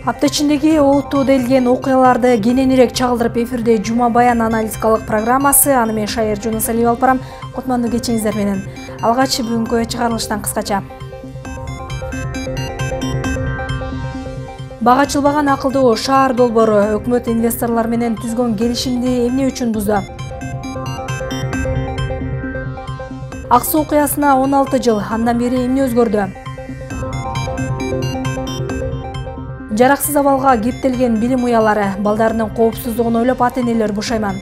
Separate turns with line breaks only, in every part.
Апта ичиндеги олуттуу делген окуяларды кененирээк чагылдырып эфирде Жума баян аналитикалык программасы. Аны мен Шайыр Жунусалиев алып барам. Кутмандуу кечиңиздер менен. Алгач бүгүнкү чыгарылыштан кыскача. Бага чылбаган акылдуу шаар долбоору өкмөт инвесторлор менен түзгөн келишимди эмне үчүн бузду? Ак суу окуясына 16 жыл, андан бери эмне өзгөрдү? Жараксыз абалга кептелген билим уялары, балдарынын коопсуздугун ойлоп ата-энелер бушайман.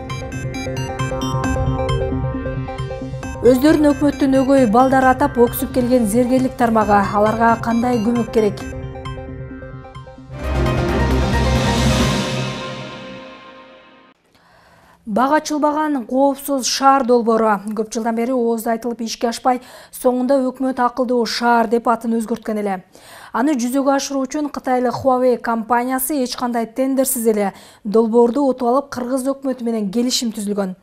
Өздөрүн өкмөттүн өгөй балдары атап өксүп келген зергерлик тармагы, аларга кандай көмөк керек? Бага чылбаган коопсуз шаар долбоору көп жылдан бери оозду айтылып ишке ашпай, соңунда өкмөт акылдуу шаар деп атын өзгөрткөн эле. Аны жүзөгө ашыруу үчүн Кытайлык Huawei компаниясы эч кандай тендерсиз эле долбоорду утуп алып, кыргыз өкмөтү менен келишим түзүлгөн.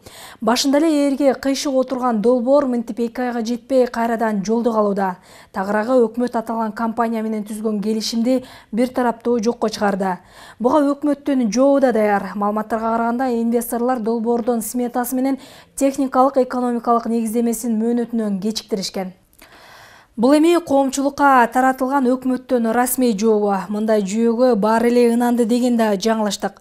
Башында эле ээрге кыйшык отурган долбоор мынтип 2 айга жетпей кайрадан жолду калууда. Тагыраагы өкмөт аталган компания менен түзгөн келишимди бир тараптуу жокко чыгарды. Буга өкмөттүн жообу да даяр. Маалыматтарга караганда, инвесторлор долбоордун сметасы менен техникалык экономикалык негиздемесин мөөнөтүнөн кечиктиришкен. Бул эми коомчулукка таратылган өкмөттүн расмий жообу. Мындай жүйөгө баары эле ынанды деген да жаңылыштык.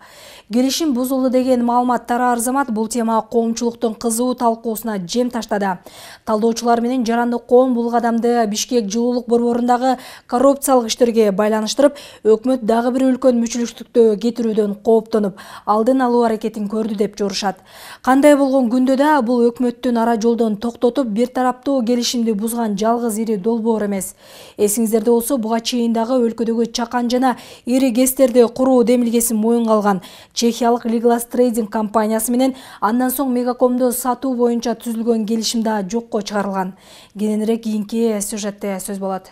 Келишим бузулду деген маалымат тараар замат бул тема коомчулуктун кызуу талкуусуна жем таштады. Талдоочулар менен Жарандык коом бул кадамды Бишкек жылуулук борборундагы коррупциялык иштерге байланыштырып, өкмөт дагы бир үлкөн мүчүлүштүктө кетирүүдөн кооптонуп, алдын алуу аракетин көрдү деп жорушат. Кандай болгон күндө да бул өкмөттүн ара жолдон токтотуп, бир тараптуу келишимди бузган жалгыз ири долбоор эмес. Эсиңиздерде болсо, буга чейин дагы өлкөдөгү чакан жана ири ГЭСтерди куруу демилгесин моюнга алган чехиялык Liglas Trading компаниясы менен андан соң Мегакомду сатуу боюнча түзүлгөн келишим да жокко чыгарылган. Кененирээк кийинки сюжетте сөз болот.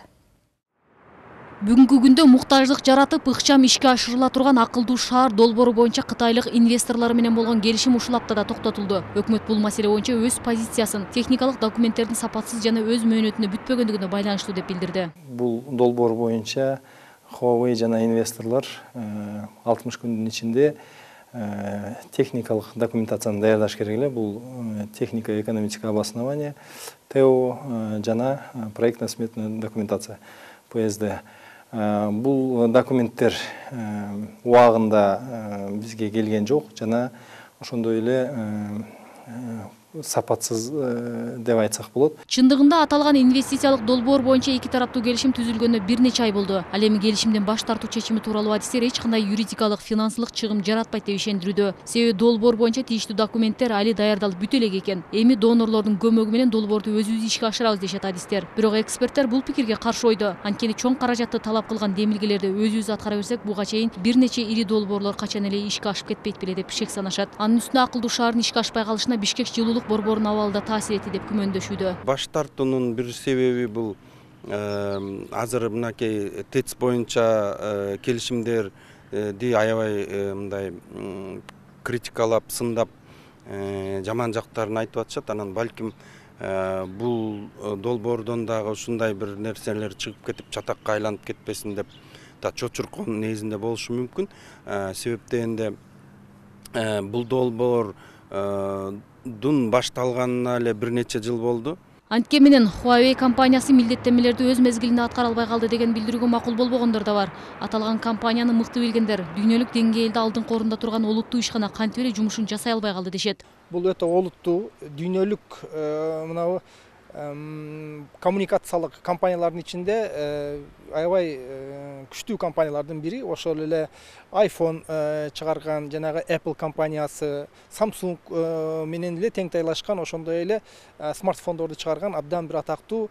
Бүгүнкү күндө муктаждык жаратып, ыкчам ишке ашырыла турган акылдуу шаар долбоору боюнча кытайлык инвесторлор менен болгон келишим ушул аптада токтотулду. Өкмөт бул маселе боюнча өз позициясын техникалык документтердин сапатсыз жана өз мөөнөтүнө бүтпөгөндүгүнө байланыштуу деп билдирди.
Бул долбоор боюнча Huawei жана инвесторлор 60 күндүн ичинде техникалык документацияны даярдаш керек эле. Бул технико-экономическое обоснование, ТО жана проектно-сметная документация, ПСД. Бул документтер убагында бизге келген жок жана ошондой эле сапатсыз деп айтсак болот.
Чындыгында аталган инвестициялык долбоор боюнча эки тараптуу келишим түзүлгөнүнө бир нече ай болду. Ал эми келишимден баш тартуу чечими тууралуу адистер эч кандай юридикалык, финансылык чыгым жаратпайт деп ишендирүүдө. Себеби долбоор боюнча тийиштүү документтер али даярдалып бүтө элек экен. Эми донорлордун көмөгү менен долбоорду өзүбүз ишке ашырабыз дешет адистер. Бирок эксперттер бул пикирге каршы ойдо. Анткени чоң каражатты талап кылган демилгелерди өзүбүз аткара берсек, буга чейин бир нече ири долбоорлор качан эле ишке ашып кетпейт беле деп шек санашат. Анын үстүнө акылдуу шаардын ишке ашпай калышына Бишкек жылуулук борборунун абалы да таасир этти деп күмөндөшүүдө.
Баш тартуунун бир себеби бул азыр мынакей ТЭЦ боюнча келишимдерди аябай мындай критикалап, сындап, жаман жактарын айтып атышат. Анан балким бул долбоордон дагы ушундай бир нерселер чыгып кетип, чатакка айланып кетпесин деп да чочуркон негизинде болушу мүмкүн. Себеп дегенде бул долбоор дун башталганына эле бир нече жыл болду.
Антке менен Huawei компаниясы милдеттенмелерди өз мезгилинде аткара албай калды деген билдирүүгө макул болбогондор да бар. Аталган компанияны мыкты билгендер дүйнөлүк деңгээлде алдыңкы орунда турган олуттуу ишкана кантип эле жумушун жасай албай калды дешет.
Бул өтө олуттуу дүйнөлүк мынабы коммуникациялык компаниялардын ичинде аябай күчтүү компаниялардын бири. Ошол эле iPhone чыгарган жанагы Apple компаниясы, Samsung менен эле теңтайлашкан, ошондой эле смартфондорду чыгарган абдан бир атактуу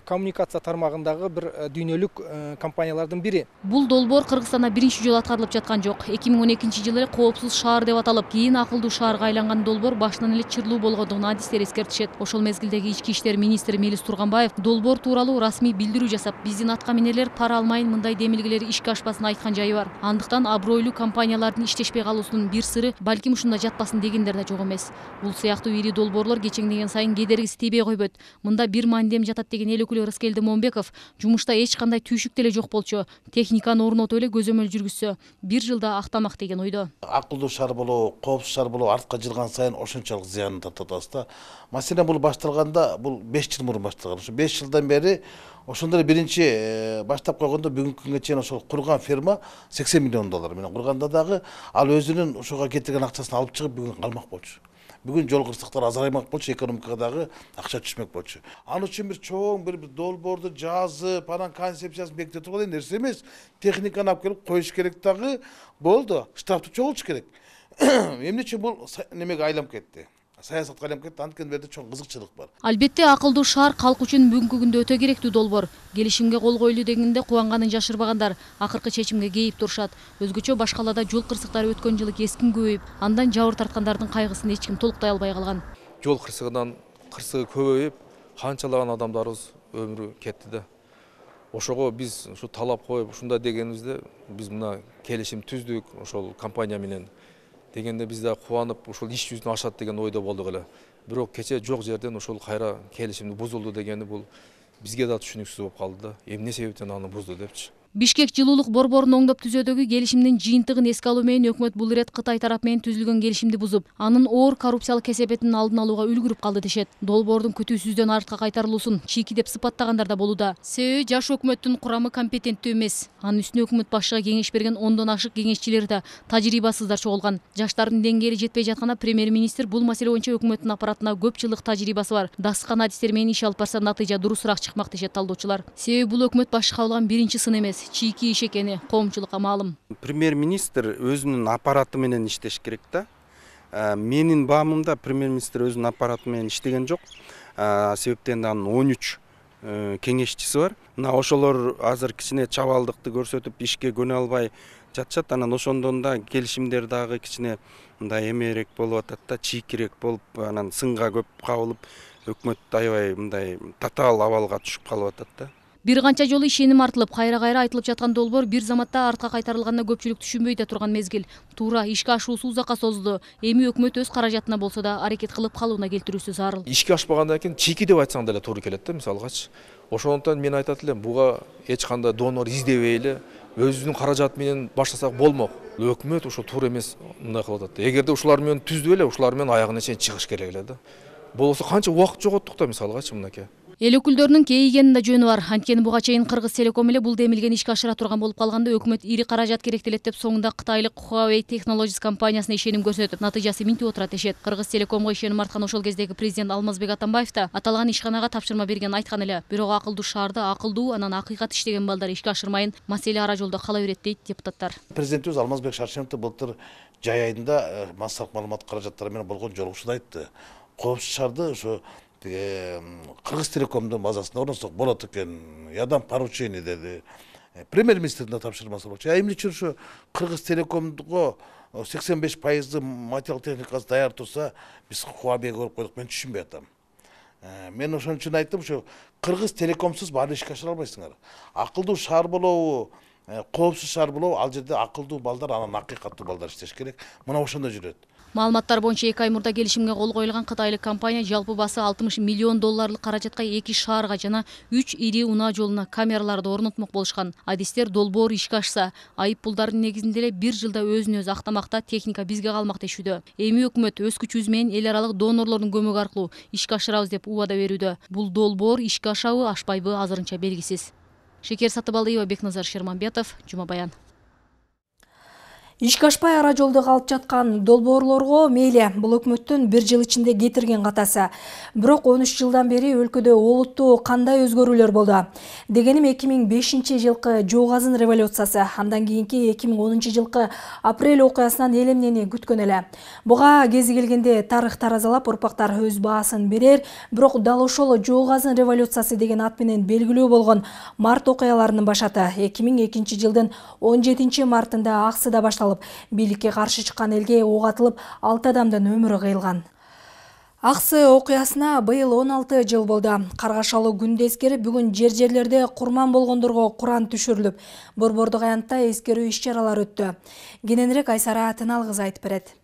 коммуникация тармагындагы бир дүйнөлүк компаниялардын бири.
Бул долбоор Кыргызстанда биринчи жолу аткарылып жаткан жок. 2012 жылы эле коопсуз шаар деп аталып, кийин акылдуу шаарга айланган долбоор башынан эле чырлуу болгондугун адистер эскертишет. Ошол мезгилдеги ички иштер премьер-министри Мелис Турганбаев долбоор тууралуу расмий билдирүү жасап, биздин атка минерлер пара алмайын мындай демилгелер ишке ашпасын айткан жайы бар. Андыктан абройлуу компаниялардын иштешпей калуусунун бир сыры балким ушунда жатпасын дегендер да жок эмес. Бул сыяктуу ири долбоорлор кечеңдеген сайын кедергиси тийбей койбойт. Мында бир мандем жатат деген эл өкүлү Рыскелди Момбеков жумушта эч кандай түйшүк деле жок болчу. Техниканы орнотуп эле көзөмөл жүргүзсө, бир жылда актамак деген ойдо.
Акылдуу шаар болобу, коопсуз шаар болобу артка жылган сайын ошончолук зыянын тартып атабыз да. Маселен бул башталганда бул 5 жыл мурун башталган. Ошо 5 жылдан бери ошондой биринчи баштап койгондо бүгүнкү күнгө чейин ошол курган ферма 80 миллион доллар менен курганда дагы ал өзүнүн ошого кетирген акчасын алып чыгып бүгүн калмак болчу. Бүгүн жол кырсыктар азыраймак болчу, экономикага дагы акча түшмөк болчу. Ал үчүн бир чоң бир долбоорду жазып, анан концепциясын беките турган нерсе эмес. Техниканы алып келип коюш керек дагы болду. Штрафты чогултуш керек. Эмне үчүн бул немеге айланып кетти? Саясатка айланып кетти. Анткени берде чоң кызыкчылык бар.
Албетте акылдуу шаар калк үчүн бүгүнкү күндө өтө керектүү долбоор. Келишимге кол коюлду дегенде кубанганын жашырбагандар акыркы чечимге кейип турушат. Өзгөчө башкалада жол кырсыктары өткөн жылы кескин көбөйүп, андан жабыр тарткандардын кайгысын эч ким толуктай албай калган.
Жол кырсыгы көбөйүп, канчалаган адамдарыбыз өмүрү кетти да. Ошого биз ушу талап коюп, ушундай дегенибизде биз мына келишим түздүк ошол компания менен. Дегенде биз да кубанып, ушул иш жүзүнө ашат деген ойдо болдук эле. Бирок кече жок жерден ошол кайра келишимди бузулду дегени бул бизге да түшүнүксүз болуп калды да. Эмне себептен аны бузду депчи.
Бишкек жылуулук борборун оңдоп түзөөдөгү келишимдин жыйынтыгын эске алуу менен өкмөт бул ирет Кытай тарапы менен түзүлгөн келишимди бузуп, анын оор коррупциялык кесепетинин алдын алууга үлгүрүп калды дешет. Долбоордун күтүүсүздөн артка кайтарылуусун чийки деп сыпаттагандар да болууда. Себеби жаш өкмөттүн курамы компетенттүү эмес. Анын үстүнө өкмөт башчыга кеңеш берген 10дон ашык кеңешчилер да тажрыйбасыздар чогулган. Жаштардын деңгээли жетпей жатканда премьер-министр бул маселе боюнча өкмөттүн аппаратына көп жылдык тажрыйбасы бар. Дасыкан адистер менен иш алып барса натыйжа дурусураак чыкмак дешет талдоочулар. Себеби бул өкмөт башчыга алган биринчи сын эмес, чийки иш экени коомчулукка маалым.
Премьер-министр өзүнүн аппараты менен иштеш керек да. Менин баамымда премьер-министр өзүнүн аппараты менен иштеген жок. Себептен анын 13 кеңешчиси бар. Мына ошолор азыр кичине чабалдыкты көрсөтүп ишке көнө албай жатышат. Анан ошондон да келишимдер дагы кичине мындай эмерээк болуп атат да, чийкирээк болуп, анан сынга көп кабылып, өкмөт аябай мындай татаал абалга түшүп калып атат да.
Бир канча жолу ишеним артылып, кайра айтылып жаткан долбоор бир заматта артка кайтарылганына көпчүлүк түшүнбөй да турган мезгил. Туура ишке ашуусу узакка созулду. Эми өкмөт өз каражатына болсо да аракет кылып калууна келтирүүсү зарыл.
Ишке ашпагандан кийин чийки деп айтсаң деле туура келет да, мисалгачы. Ошондон мен айтат элем, буга эч кандай донор издебей эле өзүнүн каражаты менен баштасак болмок. Өкмөт ошо туура эмес мындай кылып атат. Эгерде ушулар менен түздү эле, ушулар менен аягына чейин чыгыш керек эле да. Болсо канча убакыт жоготтук да, мисалгачы мынакей.
Эл өкүлдөрүнүн кейигенин да жөнү бар. Анткени буга чейин Кыргыз Телеком эле бул демилгени ишке ашыра турган болуп калганда өкмөт ири каражат керектелет деп соңунда кытайлык Huawei Technologies компаниясына ишеним көрсөтүп, натыйжасы минтип отурат дешет. Кыргыз Телекомго ишеним арткан ошол кездеги президент Алмазбек Атамбаев да аталган ишканага тапшырма берген айткан эле. Бирок акылдуу шаарды акылдуу, анан акыйкат иштеген балдар ишке ашырмайын, маселе ара жолдо кала берет дейт депутаттар.
Президентибиз Алмазбек Шаршеновду былтыр жай айында массалык маалымат каражаттары менен болгон жолугушууда айтты. Коопсуз шаарды ошо Кыргыз Телекомдун базасына орнотсок болот экен. Ядам поручение деди. Премьер-министрдин тапшырмасы болчу. Эмне үчүн ушу Кыргыз Телекомго 85% материал техникасы даяр турса, биз Huawei'ге көрүп койдук, мен түшүнбөй атам. Мен ошон үчүн айттым, ушу Кыргыз Телекомсуз баары ишке ашыра албайсыңар. Акылдуу шаар болобу, коопсуз шаар болобу, ал жерде акылдуу балдар, анан акыйкаттуу балдар иштеш керек. Мына ошондо жүрөт.
Маалыматтар боюнча 2 ай мурда келишимге кол коюлган кытайлык компания жалпы басы 60 миллион долларлык каражатка 2 шаарга жана 3 ири унаа жолуна камераларды орнотмок болушкан. Адистер долбоор ишке ашса, айып пулдардын негизинде эле 1 жылда өзүн өзү актамакта, техника бизге калмак дешүүдө. Эми өкмөт өз күчүбүз менен эл аралык донорлордун көмөгү аркылуу ишке ашырабыз деп убада берүүдө. Бул долбоор ишке ашабы, ашпайбы азырынча белгисиз. Шекер Сатыбалдиева, Бекназар Шерманбетов, Жума Баян.
Ишке ашпай ара жолдо калып жаткан долбоорлорго мейли бул өкмөттүн 1 жыл ичинде кетирген катасы. Бирок 13 жылдан бери өлкөдө олуттуу кандай өзгөрүүлөр болду? Дегеним 2005-жылкы Жоо Казын революциясы, андан кийинки 2010 жылкы апрель окуясынан эл эмнени күткөн эле. Буга кези келгенде тарых таразалап урпактар өз баасын берер, бирок дал ошол Жоо Казын революциясы деген ат менен белгилүү болгон март окуяларынын башаты 2002 жылдын 17 мартында Аксыда башталып, бийликке каршы чыккан элге ок атылып, 6 адамдын өмүрү кыйылган. Аксы окуясына быйыл 16 жыл болду. Каргашалуу күндү эскерип, бүгүн жерлерде курман болгондорго Куран түшүрүлүп, Борбордук аянтта эскерүү иш-чаралар өттү. Кененирээк Айсара Тыналгыз айтып берет.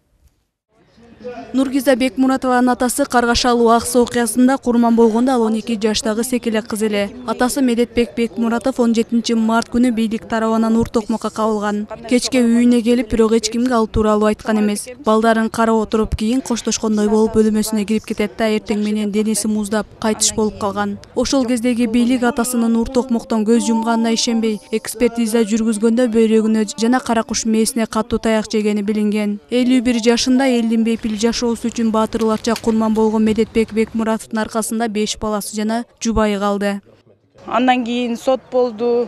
Нургиза Бекмуратованын атасы Каргашалуу Аксы окуясында курман болгондо ал 12 жаштагы секеле кыз эле. Атасы Медетбек Бекмуратов 17 март күнү бийлик тарабынан ур токмокко кабылган. Кечке үйүнө келип, бирок эч кимге ал тууралуу айткан эмес. Балдарын карап отуруп, кийин коштошкондой болуп бөлмөсүнө кирип кетет да эртең менен денеси муздап кайтыш болуп калган. Ошол кездеги бийлик атасынын ур токмоктон көз жумганына ишенбей, экспертиза жүргүзгөндө бөйрөгүнө жана кара куш мээсине катуу таяк жегени билинген. 51 жашында элдин бейпил жашоосу үчүн баатырларча курман болгон Медетбек Бекмуратовдун аркасында 5 баласы жана жубайы калды.
Андан кийин сот болду.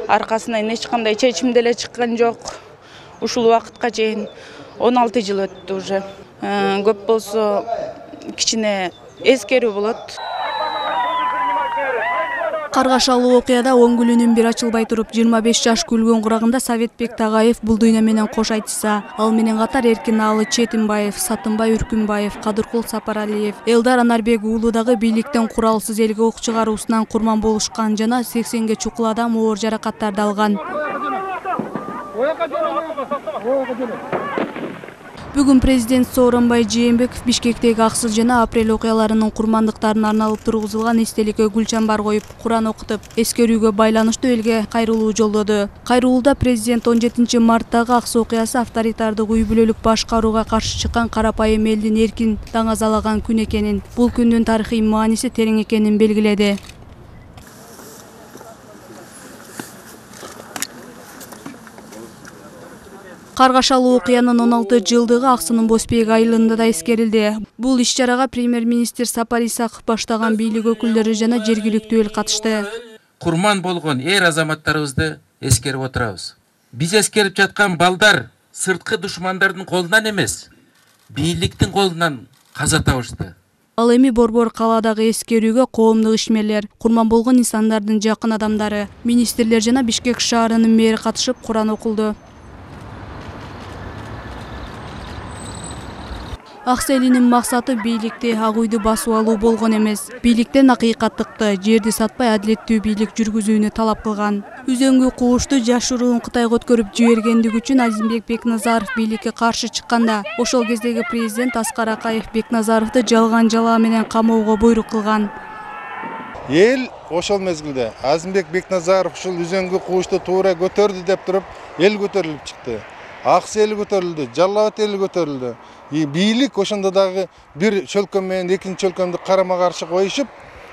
Аркасынан эч кандай чечим деле чыккан жок. Ушул убакытка чейин 16 жыл өттү уже. Көп болсо кичине эскерүү болот.
Каргашалуу окуяда оңгүлүнүн бир ачылбай туруп 25 жаш күлгөн курагында Советбек Тагаев бул дүйнө менен кош айтышса, ал менен катар Эркин Аалы Четимбаев, Сатымбай Үркүнбаев, Кадыркул Сапаралиев, Элдар Анарбек уулу дагы бийликтен куралсыз элге ок чыгаруусунан курман болушкан жана 80ге чукул адам оор жаракаттарды алган. Бүгүн президент Сооронбай Жээнбеков Бишкектеги Аксы жана Апрель окуяларынын курмандыктарына арналып тургузулган эстеликке гүл чамбар коюп, Куран окутуп, эскерүүгө байланыштуу элге кайрылуу жолдоду. Кайрылууда президент 17 марттагы Аксы окуясы авторитардык үй бүлөлүк башкарууга каршы чыккан карапайым элдин эркин даңазалаган күн экенин, бул күндүн тарыхый мааниси терең экенин белгиледи. Каргашалуу окуянын 16 жылдыгы Аксынын Боспейг айылында да эскерилди. Бул иш-чарага премьер-министр Сапар Исаков баштаган бийлик өкүлдөрү жана жергиликтүү эл катышты.
Курман болгон эр азаматтарыбызды эскерип отурабыз. Биз эскерип жаткан балдар сырткы душмандардын колунан эмес, бийликтин колунан каза табышты.
Ал эми Борбор калаадагы эскерүүгө коомдук ишмерлер, курман болгон инсандардын жакын адамдары, министрлер жана Бишкек шаарынын мэри катышып Куран окулду. Аксы элинин максаты бийликти, ак үйдү басып алуу болгон эмес. Бийликтен акыйкаттыкты, жерди сатпай адилеттүү бийлик жүргүзүүнү талап кылган. Үзөңгү куушту жашыруун Кытайга өткөрүп жибергендиги үчүн Азимбек Бекназаров бийликке каршы чыкканда, ошол кездеги президент Аскар Акаев Бекназаровду жалган жалаа менен камоого буйрук кылган.
Эл ошол мезгилде Азимбек Бекназаров ушул үзөңгү куушту туура көтөрдү деп туруп, эл көтөрүлүп чыкты. Аксы эли көтөрүлдү, Жалал Абад эли көтөрүлдү. Бийлик ошондо дагы бир чөлкөм менен экинчи чөлкөмдү карама каршы коюшуп,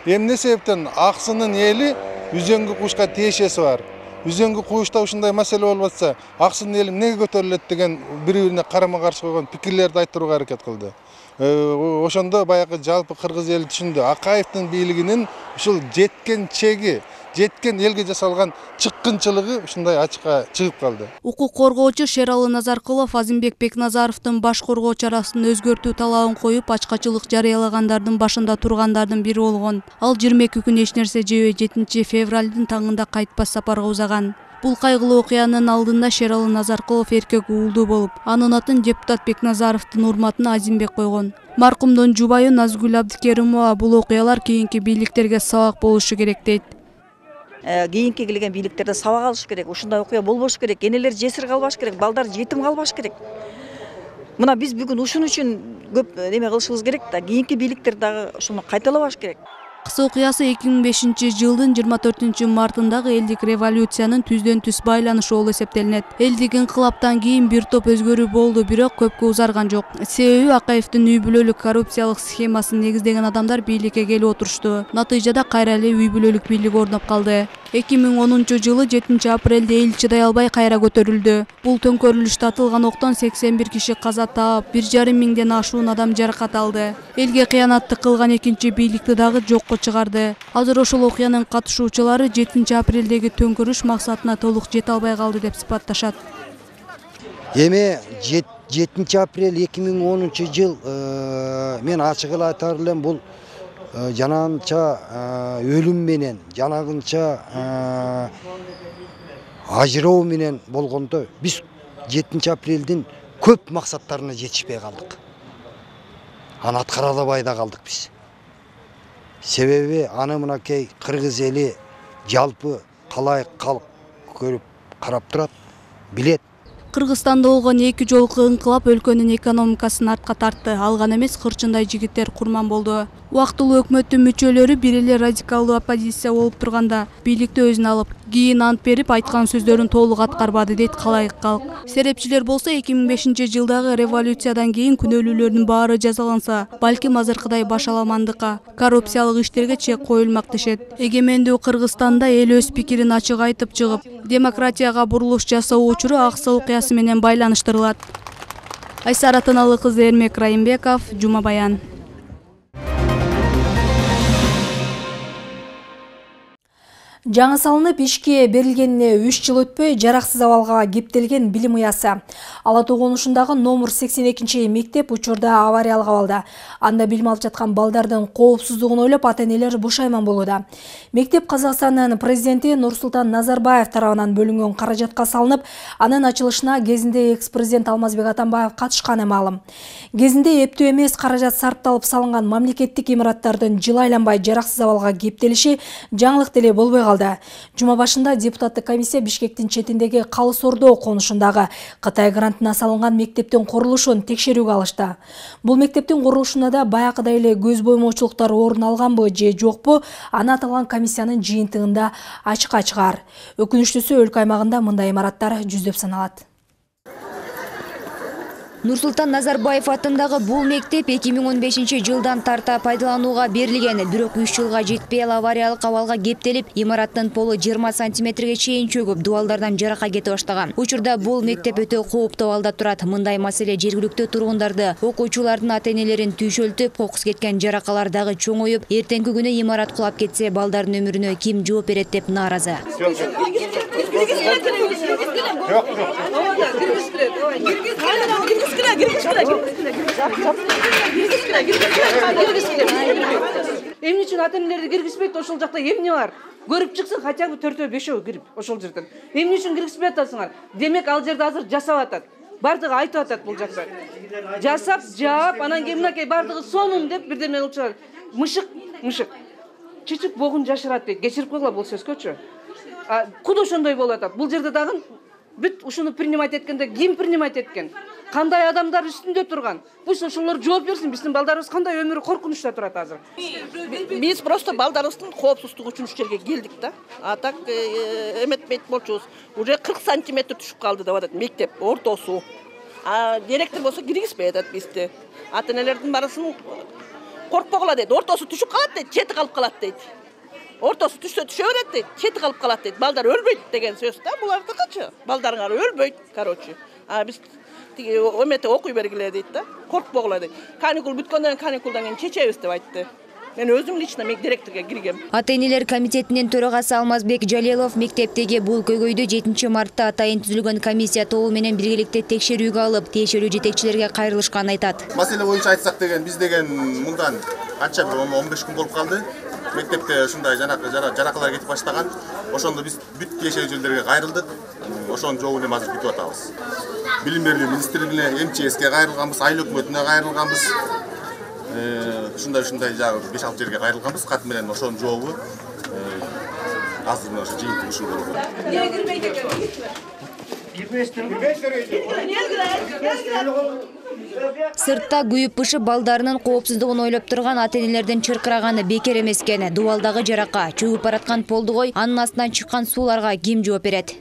эмне себептен Аксынын эли үзөңгү куушка тиешеси бар. Үзөңгү куушта ушундай маселе болуп атса, Аксынын эли эмнеге көтөрүлөт деген бири-бирине карама каршы койгон пикирлерди айтырууга аракет кылды. Ошондо баягы жалпы кыргыз эли түшүндү. Акаевдин бийлигинин ушул жеткен чеги, жеткен элге жасалган чыккынчылыгы ушундай ачыкка чыгып калды.
Укук коргоочу Шералы Назаркулов Азимбек Бекназаровдун баш коргоо чарасын өзгөртүү талабын коюп, ачкачылык жарыялагандардын башында тургандардын бири болгон. Ал 22 күн эч нерсе жебей 7 февралдын таңында кайтпас сапарга узаган. Бул кайгылуу окуянын алдында Шералы Назаркулов эркек уулдуу болуп, анын атын депутат Бекназаровдун урматына Азимбек койгон. Маркумдун жубайы Назгүл Абдикеримова бул окуялар кийинки бийликтерге сабак болушу керек дейт.
Кийинки келген бийликтерде сабак алыш керек. Ушундай окуя болбош керек. Энелер жесир калбаш керек, балдар жетим калбаш керек. Мына биз бүгүн ушун үчүн көп неме кылышыбыз керек да, кийинки бийликтер дагы ушуну кайталабаш керек.
Аксы окуясы 2005 жылдын 24 мартындагы элдик революциянын түздөн түз байланышы болуп эсептелинет. Элдик инкылаптан кийин бир топ өзгөрүү болду, бирок көпкө узарган жок. Себеби Акаевдин үй бүлөлүк коррупциялык схемасын негиздеген адамдар бийликке келип отурушту. Натыйжада кайра эле үй бүлөлүк бийлик орноп калды. 2010 жылы 7 апрелде эл чыдай албай кайра көтөрүлдү. Бул төңкөрүлүштө атылган октон 81 киши каза таап, 1,5 миңден ашуун адам жаракат алды. Элге кыянаттык кылган экинчи бийликти дагы жокко чыгарды. Азыр ошол окуянын катышуучулары 7 апрелдеги төңкөрүш максатына толук жете албай калды деп сыпатташат.
Эми 7 апрель 2010 жыл мен ачык эле айтар элем, бул жанагынча өлүм менен, жанагынча ажыроо менен болгондо биз 7 апрелдин көп максаттарына жетишпей калдык. аны аткара албай да калдык биз. Себеби аны мынакей кыргыз эли жалпы калай калк көрүп карап турат, билет.
Кыргызстанда болгон 2 жолку ыңкылап өлкөнүн экономикасын артка тартты. Ал гана эмес, кырчындай жигиттер курман болду. Убактылуу өкмөттүн мүчөлөрү бир эле радикалдуу оппозиция болуп турганда бийликти өзүнө алып, кийин ант берип айткан сөздөрүн толук аткарбады дейт калайык калк. Серепчилер болсо 2005-жылдагы революциядан кийин күнөөлүүлөрдүн баары жазаланса, балким азыркыдай башаламандыкка, коррупциялык иштерге чек коюлмак дешет. Эгемендүү Кыргызстанда эл өз пикирин ачык айтып чыгып, демократияга бурулуш жасоо учуру аксы окуясы менен байланыштырылат. Айсара Тыналы кызы, Эрмек Райымбеков, Жума Баян.
Жаңы салынып ишке берилгенине 3 жыл өтпөй жараксыз абалга кептелген билим уясы. Ала Тоо конушундагы номер 82 мектеп учурда авариялык абалда. Анда билим алып жаткан балдардын коопсуздугун ойлоп ата-энелер бушайман болууда. Мектеп Казакстандын президенти Нурсултан Назарбаев тарабынан бөлүнгөн каражатка салынып, анын ачылышына кезинде экс-президент Алмазбек Атамбаев катышканы маалым. Кезинде эптүү эмес каражат сарпталып салынган мамлекеттик имараттардын жыл айланбай жараксыз абалга кептелиши жаңылык деле болбой калды. Жума башында депутаттык комиссия Бишкектин четиндеги Калыс Ордо конушундагы Кытай грантына салынган мектептин курулушун текшерүүгө алышты. Бул мектептин курулушунда да баягыдай эле көз боймоочулуктар орун алганбы же жокпу, аны аталган комиссиянын жыйынтыгында ачыкка чыгар. Өкүнүчтүүсү өлкө аймагында мындай имараттар жүздөп саналат.
Нурсултан Назарбаев атындагы бул мектеп 2015-жылдан тарта пайдаланууга берилген, бирок 3 жылга жетпей авариялык абалга кептелип, имараттын полу 20 сантиметрге чейин чөгүп, дубалдардан жаракка кете баштаган. Учурда бул мектеп өтө кооптуу абалда турат. Мындай маселе жергиликтүү тургундарды, окуучулардын ата-энелерин түйшөлтүп, кокус кеткен жаракалар дагы чоңоюп, эртеңки күнү имарат кулап кетсе, балдардын өмүрүнө ким жооп берет деп нааразы.
Эмне үчүн ата-энелерди киргизбейт, ошол жакта эмне бар? Көрүп чыксын, хотя бы 4-5 кирип ошол жерден. Эмне үчүн киргизбей атасыңар? Демек ал жерде азыр жасап атат. Бардыгы айтып атат бул жакта. Жасап, жаап, анан кийин мынакей бардыгы сонун деп бирдеме кылып чыгат. Мышык. Чычык богун жашырат дейт. Кечирип койгула бул сөзгөчү. Куду ошондой болуп атат. Бул жерде дагы бүт ушуну принимать эткенде ким принимать эткен? Кандай адамдар үстүндө турган? Пусть ошолор жооп берсин. Биздин балдарыбыз кандай өмүрү коркунучта турат азыр.
Биз просто балдарыбыздын коопсуздугу үчүн ушул жерге келдик да. А так эметпейт болчубуз. Уже 40 сантиметр түшүп калды деп атат мектеп ортосу. Директор болсо киргизбей атат бизди. Ата-энелердин барысын коркпогула дейт. Ортосу түшүп калат дейт, чети калып калат дейт. Ортосу түшсө түшө берет дейт, чети калып калат дейт. Балдар өлбөйт деген сөз да. Булардыкычы. Балдарыңар өлбөйт, короче. Биз өмете окуй бергиле дейт да. Коркпогула дейт. Каникул бүткөндөн каникулдан кийин чечебиз деп айтты. Мен өзүм лично директорго киргем.
Ата-энелер комитетинин төрагасы Алмазбек Жалилов мектептеги бул көйгөйдү 7 мартта атайын түзүлгөн комиссия тобу менен биргеликте текшерүүгө алып, тиешелүү жетекчилерге кайрылышканын айтат.
Маселе боюнча айтсак деген, биз деген мындан канча 15 күн болуп калды. Мектепте ушундай жаракалар кетип баштаган. Ошондо биз бүт тиешелүү жерлерге кайрылдык. Ошонун жообун эми азыр күтүп атабыз. Билим берүү министрлигине, МЧСке кайрылганбыз, айыл өкмөтүнө кайрылганбыз. Ушундай 5-6 жерге кайрылганбыз. Кат менен ошонун жообу азыр мына ошо жыйынтыгы ушул болуп атат.
Эмне кирбейт экен?
Сыртта күйүп-пышып балдарынын коопсуздугун ойлоп турган ата-энелердин чыркыраганы бекер эмес экен. Дубалдагы жаракка, чөгүп бараткан полдугой, анын астынан чыккан сууларга ким жооп берет?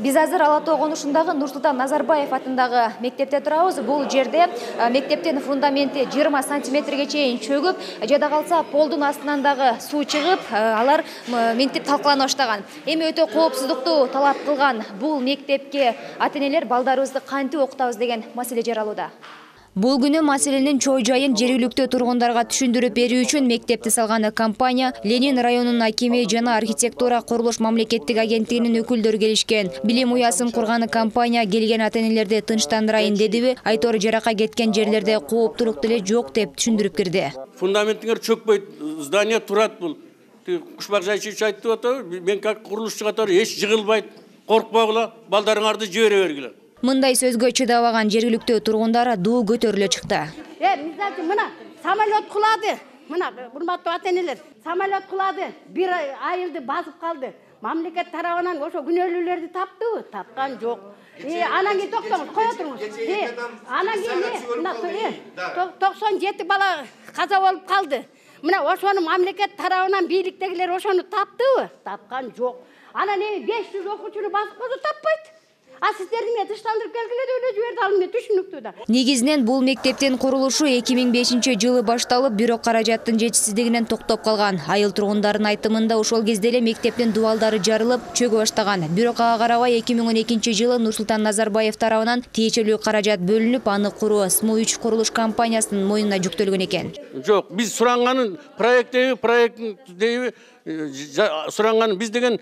Биз азыр Ала Тоо конушундагы Нурсултан Назарбаев атындагы мектепте турабыз. Бул жерде мектептин фундаменти 20 сантиметрге чейин чөгүп, жада калса полдун астынан дагы суу чыгып, алар ментип талкалана баштаган. Эми өтө коопсуздукту талап кылган бул мектепке ата-энелер балдарыбызды кантип окутабыз деген маселе жаралууда. Бул күнү маселенин чоо жайын жергиликтүү тургундарга түшүндүрүп берүү үчүн мектепти салган компания Ленин районунун акими жана архитектура курулуш мамлекеттик агенттигинин өкүлдөрү келишкен. Билим уясын курган компания келген ата-энелерди тынчтандырайын дедиби, айтор жаракка кеткен жерлерде кооптулук деле жок деп түшүндүрүп кирди.
Фундаментиңер чөкпөйт, здание турат бул. Кушбак Жайчевич айтып атат, мен как курулушчу катары эч жыгылбайт, коркпогула, балдарыңарды жибере бергиле.
Мындай сөзгө чыдабаган жергиликтүү тургундар дуу көтөрүлө чыкты.
Мисалы мына самолет кулады. Мына урматтуу ата-энелер, самолет кулады. Бир айылды басып калды. Мамлекет тарабынан ошо күнөөлүүлөрдү таптыбы? Тапкан жок. Анан кийин токтоңуз, кое туруңуз. Анан кийин 97 бала каза болуп калды. Мына ошону мамлекет тарабынан бийликтегилер ошону таптыбы? Тапкан жок. Анан 500 окуучуну басып койду, таппайт. Сиздер эмне тыштандырып келгиле эле жиберди, ал эмне түшүнүктүү да.
Негизинен бул мектептин курулушу 2005-жылы башталып, бирок каражаттын жетишсиздигинен токтоп калган. Айыл тургундардын айтымында ошол кезде эле мектептин дубалдары жарылып, чөгө баштаган. Бирок ага карабай 2012-жылы Нурсултан Назарбаев тарабынан тиешелүү каражат бөлүнүп, аны куруу СМУ3 курулуш компаниясынын мойнуна жүктөлгөн экен.
Жок, биз суранганын проекттеги суранганын биз деген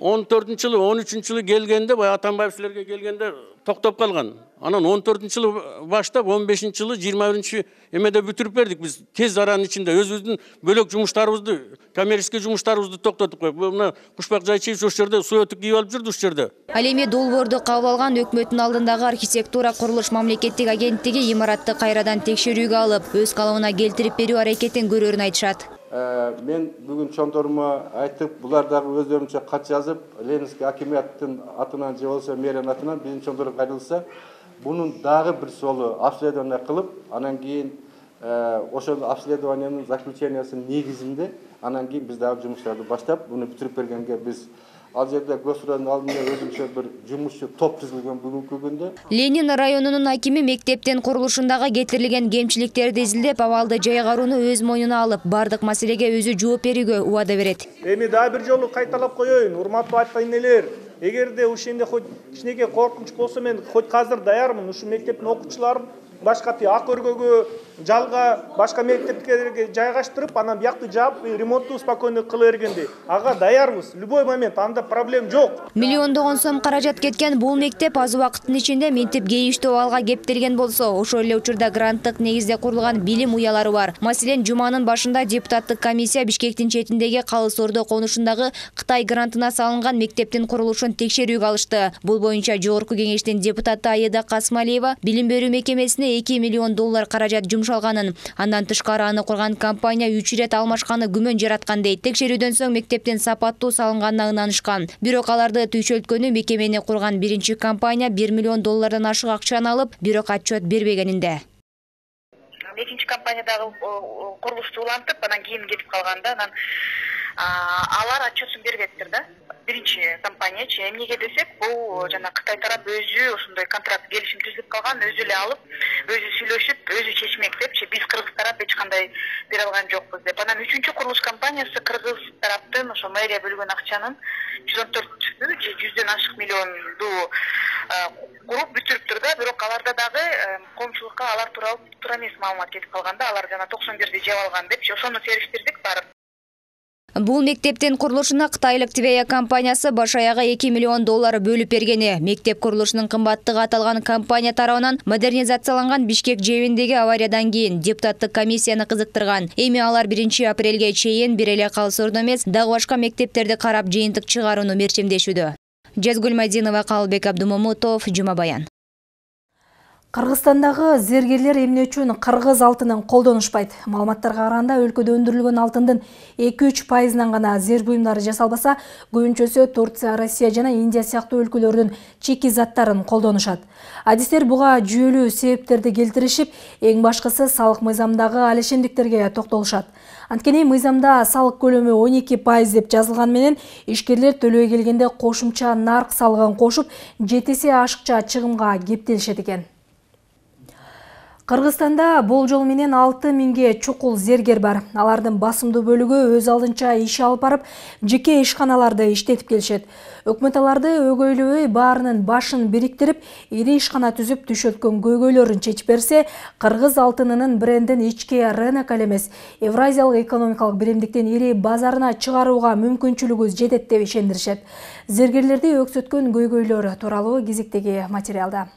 14-жылы, 13-жылы келгенде, бай Атамбаев силерге келгенде токтоп калган. Анан 14-жылы баштап, 15-жылы 21-чи эмеде бүтүрүп бердик. Биз тез аранын ичинде өзүбүздүн бөлөк жумуштарыбызды, коммерческий жумуштарыбызды токтотуп коюп, мына Кушпак Жайчиевич ошол жерде суу өтүк кийип алып жүрдү ошол жерде.
Ал эми долбоорду кабыл алган өкмөттүн алдындагы архитектура курулуш мамлекеттик агенттиги имаратты кайрадан текшерүүгө алып, өз калыбына келтирип берүү аракетин көрөрүн айтышат.
Мен бүгін чоңдорыма айтып, бұлар дағы өздерінше қат жазып, Ленинский акиматтың атынан же болса мэрияның атынан біздің чоңдорып қайрылса, бұның дағы бір солы обследование қылып, анан кейін ошол обследованияның заключениясының негізінде, анан кейін біз дағы жұмыстарды баштап, бұны бүтіріп бергенге біз ал жерде Государственный алдында өзүнчө бир жумушчу топ түзүлгөн бүгүнкү күндө.
Ленин районунун акими мектептин курулушундагы кетирилген кемчиликтерди изилдеп, абалды жайгарууну өз мойнуна алып, бардык маселеге өзү жооп берүүгө убада берет.
Эми дагы бир жолу кайталап коеюн, урматтуу ата-энелер. Эгерде ушундай хоть кичинекей коркунуч болсо, мен хоть азыр даярмын. Ушу мектептин окуучуларын башка ак өргөгө, жалга, башка мектептерге жайгаштырып, анан биякты жаап, ремонтту спокойно кыла бергенде. Ага даярбыз. Любой момент анда проблем жок.
Миллиондогон сом каражат кеткен бул мектеп аз убакыттын ичинде минтип кейиштүү абалга кептелген болсо, ошол эле учурда гранттык негизде курулган билим уялары бар. Маселен, жуманын башында депутаттык комиссия Бишкектин четиндеги Калыс Ордо конушундагы Кытай грантына салынган мектептин курулушун текшерүүгө алышты. Бул боюнча Жогорку кеңештин депутаты Айда Касмалиева билим берүү мекемесине $2 миллион каражат жумшалганын, андан тышкары аны курган компания 3 ирет алмашканы күмөн жараткан дейт. Текшерүүдөн соң мектептин сапаттуу салынганына ынанышкан. Бирок аларды түйшөлткөнү мекемени курган биринчи компания $1 миллион ашык акчаны алып, бирок отчет бербегенинде.
Экинчи компаниядагы курулушту улантып, анан кийин кетип калганда, анан алар отчетун бербептир да. Биринчи компаниячы эмнеге десек, бул жана Кытай тарап өзү ошондой контракт келишим түзүп калган, өзү эле алып, өзү сүйлөшүп, өзү чечмек депчи, биз кыргыз тарап эч кандай бере алган жокпуз деп. Анан үчүнчү курулуш компаниясы кыргыз тараптын ошо мэрия бөлгөн акчанын 114 же 100дөн ашык миллионду куруп бүтүрүптүр да, бирок аларда дагы коомчулукка алар тууралуу туура эмес маалымат кетип калганда, алар жана 91 жеп алган депчи, ошону териштирдик барып.
Бул мектептин курулушуна кытайлык Твея компаниясы баш аягы $2 миллион бөлүп бергени. Мектеп курулушунун кымбаттыгы аталган компания тарабынан модернизацияланган Бишкек жебиндеги авариядан кийин депутаттык комиссияны кызыктырган. Эми алар 1 апрелге чейин бир эле Калыс Ордо эмес, дагы башка мектептерди карап жыйынтык чыгарууну мерчимдешүүдө. Жазгүл Мадинова, Калыбек Абдумамутов, Жума Баян.
Кыргызстандагы зергерлер эмне үчүн кыргыз алтынын колдонушпайт? Маалыматтарга караганда, өлкөдө өндүрүлгөн алтындын 2-3% гана зер буюмдары жасалбаса, көбүнчөсү Турция, Россия жана Индия сыяктуу өлкөлөрдүн чеки заттарын колдонушат. Адистер буга жүйөлүү себептерди келтиришип, эң башкысы салык мыйзамдагы алешендиктерге токтолушат. Анткени мыйзамда салык көлөмү 12% деп жазылган менен, ишкерлер төлөй келгенде кошумча нарк салыгын кошуп, 7 эсе ашыкча чыгымга кептелишет экен. Кыргызстанда болжол менен 6000 чукул зергер бар. Алардын басымдуу бөлүгү өз алдынча иш алып барып, жеке ишканаларды иштетип келишет. Өкмөт аларды өгөйлөбөй баарынын башын бириктирип, ири ишкана түзүп түшөлткөн көйгөйлөрүн чечип берсе, кыргыз алтынынын брендин ички рынок эле эмес, Евразиялык экономикалык биримдиктин ири базарына чыгарууга мүмкүнчүлүгү жетет деп ишендиришет. Зергерлерди өксөткөн көйгөйлөр тууралуу кезектеги материалда.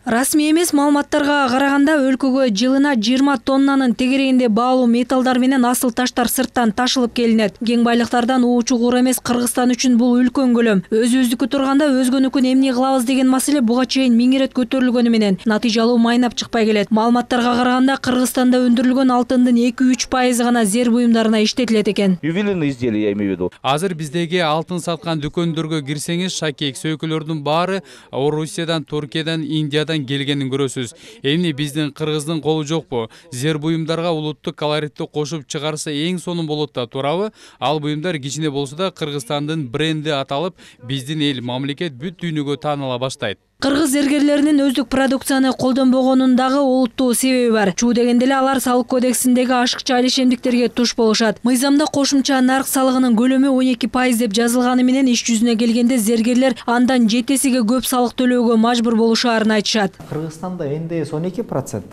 Расмий эмес маалыматтарга караганда өлкөгө жылына 20 тоннанын тегерегинде баалуу металлдар менен асыл таштар сырттан ташылып келинет. Кең байлыктардан уучугур эмес Кыргызстан үчүн бул үлкөн көлөм. Өзүбүздүкү турганда өзгөнүкүн эмне кылабыз деген маселе буга чейин 1000 ирет көтөрүлгөнү менен натыйжалуу майнап чыкпай келет. Маалыматтарга караганда Кыргызстанда өндүрүлгөн алтындын 2-3% гана зер буюмдарына иштетилет экен.
Ювелирный изделия, я имею в виду.
Азыр биздеги алтын саткан дүкөндөргө кирсеңиз, шакек сөйкөлөрдүн баары Орусиядан, Туркиядан, Индиядан келгенин көрөсүз. Эмне биздин Кыргыздын колу жокпу? Зер буюмдарга улуттук колоритти кошуп чыгарса эң сонун болот да, туурабы? Ал буюмдар кичине болсо да Кыргызстандын бренди аталып, биздин эл мамлекет бүт дүйнөгө тааныла баштайт. Кыргыз зергерлеринин өздүк продукцияны колдонбогонунун дагы олуттуу себеби бар. Чуу дегенде эле алар салык кодексиндеги ашыкча алишемдиктерге туш болушат. Мыйзамда кошумча нарк салыгынын көлөмү 12% деп жазылганы менен иш жүзүнө келгенде зергерлер андан 7-сиге көп салык төлөөгө мажбур болушаарын айтышат.
Кыргызстанда НДС 12%,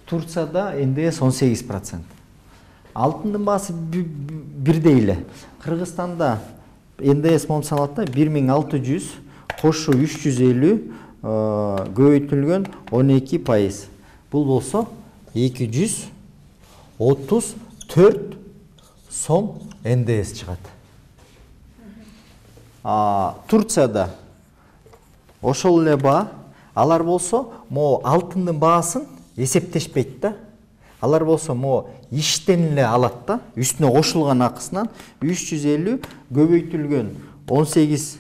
Турцияда НДС 18%. Алтындын баасы бирдей эле. Кыргызстанда НДС момсалатта 1600, кошу 350, көбөйтүлгөн 12%. Бул болсо 234 сом НДС чыгат. Турцияда ошол эле баа, алар болсо могу алтындын баасын эсептешпейт да. Алар болсо могу иштен эле алат да, үстүнө кошулган акысынан 350 көбөйтүлгөн 18%,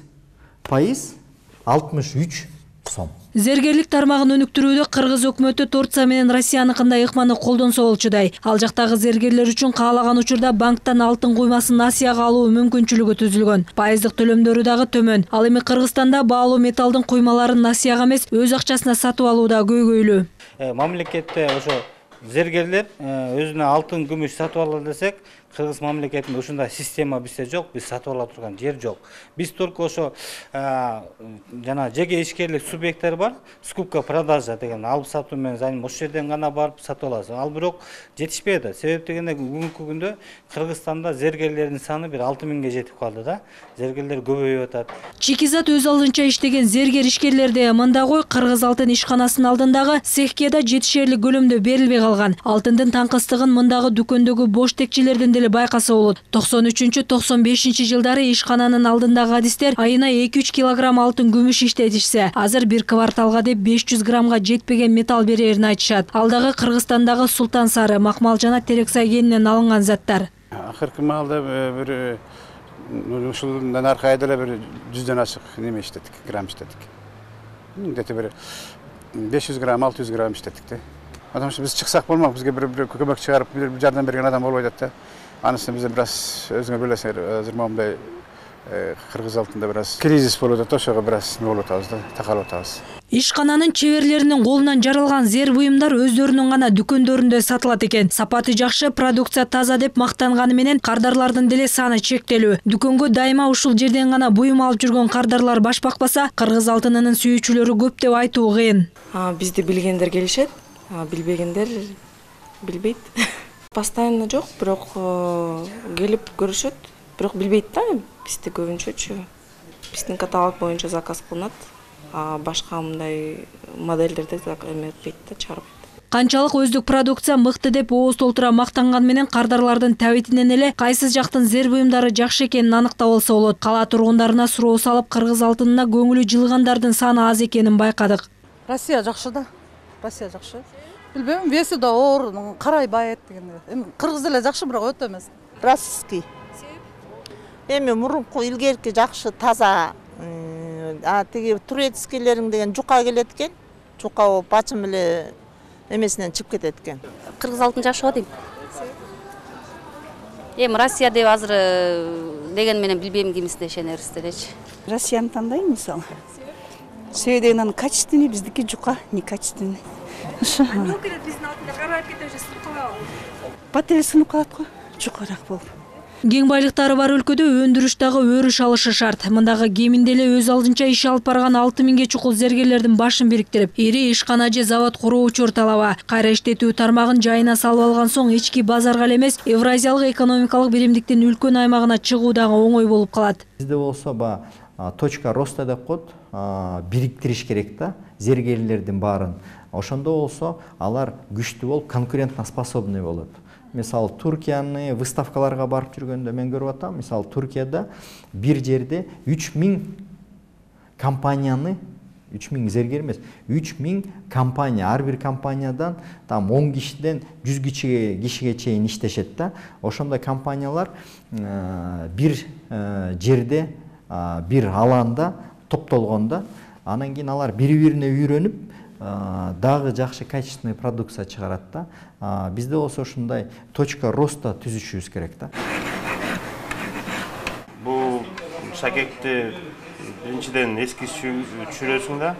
63 сом.
Зергерлик тармагын өнүктүрүүдө Кыргыз өкмөтү Турция менен Россияныкындай ыкманы колдонсо болчудай. Ал жактагы зергерлер үчүн каалаган учурда банктан алтын куймасын насыяга алуу мүмкүнчүлүгү түзүлгөн. Пайыздык төлөмдөрү дагы төмөн. Ал эми Кыргызстанда баалуу металлдын куймаларын насыяга эмес, өз акчасына сатып алууда көйгөйлүү.
Мамлекетте ошо зергерлер өзүнө алтын, күмүш сатып алалы десек, Кыргыз мамлекетинде ушундай система бизде жок, биз сатып ала турган жер жок. Биз только ошо жана жеке ишкерлик субъекттер бар, скупка продажа деген алып сатуу менен заним ошол жерден гана барып сатып аласыз. Ал бирок жетишпейт. Себеп дегенде бүгүнкү күндө Кыргызстанда зергерлердин саны бир 6000ге жетип калды да. Зергерлер көбөйүп атат.
Чекизат өз алдынча иштеген зергер ишкерлерде мында кой Кыргыз алтын ишканасынын алдындагы цехке да жетишерлик көлөмдө берилбей калган. Алтындын таңкыстыгын мындагы дүкөндөгү бош текчелерден деле байкаса болот. 93-95 жылдары ишкананын алдындагы адистер айына 2-3 килограмм алтын күмүш иштетишсе, азыр бир кварталга деп 500 граммга жетпеген металл берерин айтышат. Ал дагы Кыргызстандагы Султан Сары, Макмал жана Терексай кенинен алынган заттар.
Акыркы маалда бир ушулдан аркайда эле бир 100дөн ашык неме иштеттик, грамм иштеттик. Где-то бир 500 грамм, 600 грамм иштеттик да. Потому что биз чыксак болмок, бизге бир көмөк чыгарып, бир жардам берген адам болбой атат да. Анысын бизде бир аз өзүңөр билесиңер, азыр момундай Кыргыз алтында бир аз кризис болуп атат, ошого бир аз болуп атабыз да, такалып атабыз.
Ишкананын чеберлеринин колунан жаралган зер буюмдар өздөрүнүн гана дүкөндөрүндө сатылат экен. Сапаты жакшы, продукция таза деп мактанганы менен кардарлардын деле саны чектелүү. Дүкөнгө дайыма ушул жерден гана буюм алып жүргөн кардарлар баш бакпаса, Кыргыз алтынынын сүйүүчүлөрү көп деп айтуу кыйын.
Бизди билгендер келишет, билбегендер билбейт. Постоянно жок, бирок келип көрүшөт, бирок билбейт да, бизди көбүнчөчү. Биздин каталог боюнча заказ кылынат, башка мындай модельдерди эметпейт да, чыгарбайт.
Канчалык өздүк продукция мыкты деп ооз толтура мактанган менен кардарлардын табитинен эле кайсы жактын зер буюмдары жакшы экенин аныктап алса болот. Кала тургундарына суроо салып, Кыргыз алтынына көңүлү жылгандардын саны аз экенин байкадык.
Россия жакшы да. Россия жакшы. Билбейм, веси да оор, карай байет дегенде. Эми Кыргыз эле жакшы, бирок өтө эмес.
Российский. Эми мурунку илгерки жакшы, таза. Тиги турецкийлерин деген жука келет экен. Жука бачым эле эмесинен чыгып кетет экен.
Кыргыз алтын жакшы дейм. Эми Россия деп азыр деген менен билбейм кимисине ишенерсиздерчи.
Россияны тандайм мисалы. Себеби деген анын качественный, биздики жука, некачественный.
Эмне керек биздин алтында карап кетип сынып калабы?
Батарея сынып калат го, жукараак болуп.
Кең байлыктары бар өлкөдө өндүрүш дагы өрүш алышы шарт. Мындагы кеминде эле өз алдынча иш алып барган 6000ге чукул зергерлердин башын бириктирип, ири ишкана же завод куруучу талаба. Кайра иштетүү тармагын жайына салып алган соң ички базарга эле эмес, Евразиялык экономикалык биримдиктин үлкөн аймагына чыгуу дагы оңой болуп калат.
Бизде болсо точка роста деп коет, бириктириш керек да. зергерлердин баарын. Ошондо болсо алар күчтүү болуп, конкурентно способный болот. Мисалы Туркияны выставкаларга барып жүргөндө мен көрүп атам. Мисалы Туркияда бир жерде 3000 компанияны, 3000 зергер эмес, 3000 компания, ар бир компаниядан там 10 кишиден 100 кишиге чейин иштешет да. Ошондой компаниялар бир жерде, бир аланда топтолгондо, анан кийин алар бири-бирине үйрөнүп, дагы жакшы качественный продукция чыгарат да. Бизде болсо ушундай точка роста түзүшүбүз керек да.
Бул шакекти биринчиден эски түшүрөсүң да.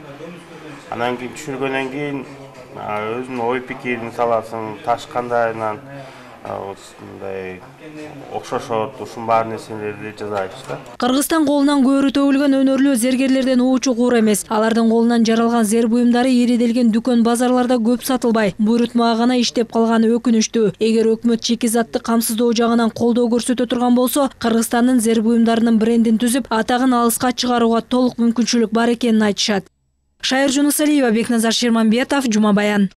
Анан кийин түшүргөндөн кийин өзүнүн ой пикирин саласың, таш кандайынан ушундай окшошот, ушун баар нерселерди жасайбыз да.
Кыргызстан колунан көөрү төгүлгөн өнөрлүү зергерлерден уучу куур эмес. Алардын колунан жаралган зер буюмдары ириделген дүкөн базарларда көп сатылбай, буйрутмага гана иштеп калганы өкүнүчтүү. Эгер өкмөт шикизатты камсыздоо жагынан колдоо көрсөтө турган болсо, Кыргызстандын зер буюмдарынын брендин түзүп, атагын алыска чыгарууга толук мүмкүнчүлүк бар экенин айтышат. Шайыр Жунусалиева, Бекназар Шерманбетов, Жума Баян.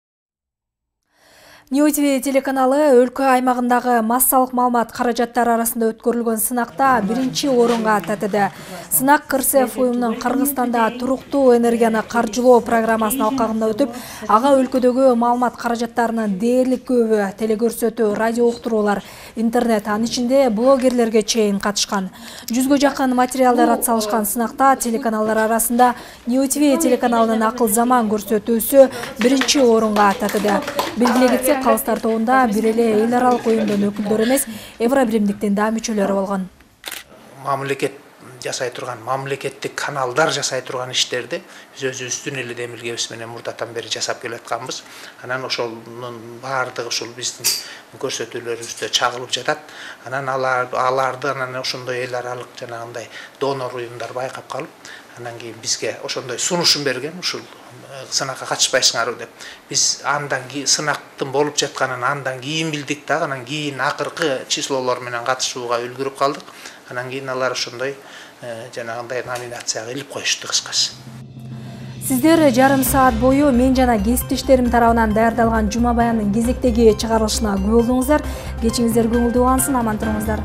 НИО-ТВ телеканалы өлкө аймагындагы массалык маалымат каражаттары арасында өткөрүлгөн сынакта 1-чи орунга татыды. Сынак КРСФ уюмунун Кыргызстанда туруктуу энергияны каржылоо программасынын алкагында өтүп, ага өлкөдөгү маалымат каражаттарынын дээрлик көбү телекөрсөтүү, радио уктуруулар, интернет, анын ичинде блогерлерге чейин катышкан. 100гө жакын материалдар атсалышкан сынакта телеканалдар арасында НИО-ТВ телеканалынын Акыл Заман көрсөтүүсү 1-чи орунга татыды. Белгилей кетсек, калыстар тобунда бир эле эл аралык уюмдун өкүлдөрү эмес, Евробиримдиктин да мүчөлөрү болгон.
Мамлекет жасай турган, мамлекеттик каналдар жасай турган иштерди биз өзүбүздүн эле демилгебиз менен мурдатан бери жасап келатканбыз. Анан ошонун баардыгы ушул биздин көрсөтүүлөрүбүздө чагылып жатат. Анан аларды анан ошондой эл аралык жанагындай донор уюмдар байкап калып, анан кийин бизге ошондой сунушун берген, ушул сынакка катышпайсыңар деп. Биз андан кийин сынактын болуп жатканын андан кийин билдик да, анан кийин акыркы числолор менен катышууга үлгүрүп калдык. Анан кийин алар ошондой жанагындай номинацияга илип коюшту кыскасы.
Сиздер жарым саат бою мен жана кесиптештерим тарабынан даярдалган Жума Баяндын кезектеги чыгарылышына күбө болдуңуздар. Кечиңиздер көңүлдүү болсун, аман туруңуздар.